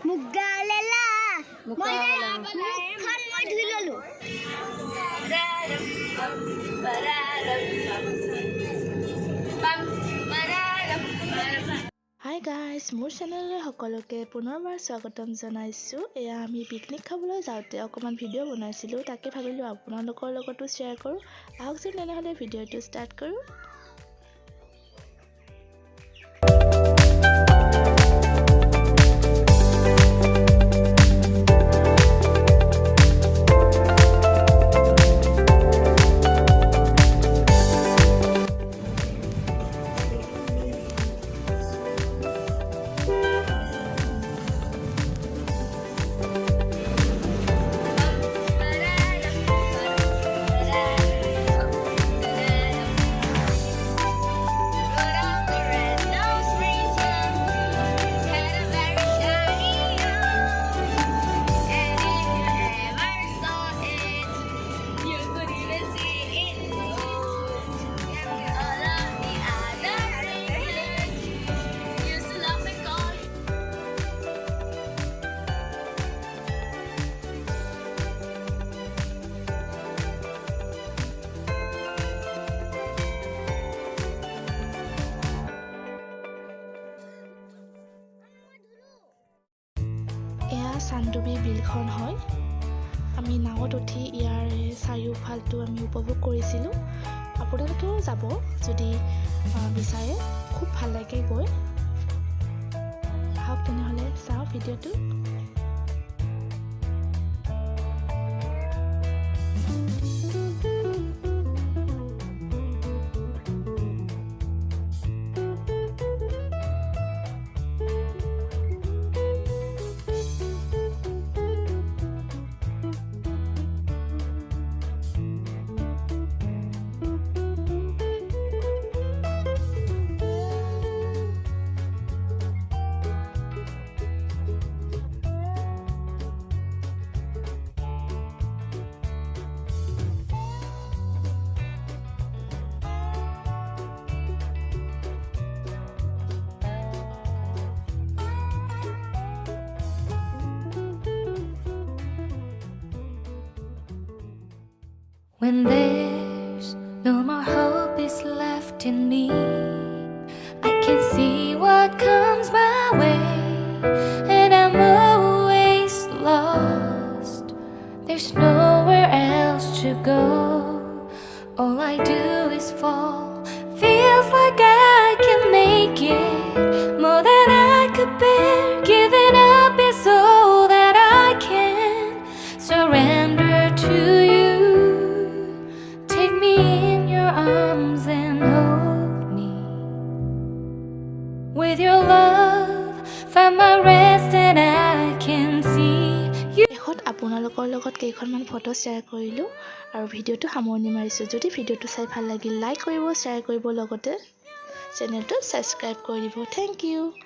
মুগালেলা মুকাবেলা খান মই ধুই ললো হাই গাইজ মোৰ চেনেললৈ সকলোকে পুনৰবাৰ স্বাগতম জনাইছোঁ। এয়া আমি পিকনিক খাবলৈ যাওঁতে অকণমান ভিডিঅ' বনাইছিলোঁ, তাকে ভাবিলোঁ আপোনালোকৰ লগতো শ্বেয়াৰ কৰোঁ। আহকচোন তেনেহ'লে ভিডিঅ'টো ষ্টাৰ্ট কৰোঁ। এয়া চান্দুবি বিলখন হয়। আমি নাৱত উঠি ইয়াৰ চাৰিওফালটো আমি উপভোগ কৰিছিলোঁ। আপোনালোকেও যাব যদি বিচাৰে, খুব ভাল লাগে গৈ। আহক তেনেহ'লে চাওঁ ভিডিঅ'টো। When there's no more hope is left in me, I can see what comes my way, and I'm always lost. There's nowhere else to go. All I do is fall. Feels like I can make it more than I could bear. Giving up is all that I can surrender to you. Arms and hold me with your love. Find my rest and I can see you. শেষত আপোনালোকৰ লগত কেইখনমান photo share কৰিলোঁ আৰু ভিডিঅ'টো সামৰণি মাৰিছোঁ। যদি ভিডিঅ'টো চাই ভাল লাগিল, লাইক কৰিব, শ্বেয়াৰ কৰিব, লগতে চেনেলটো ছাবস্ক্ৰাইব কৰি দিব। Thank you.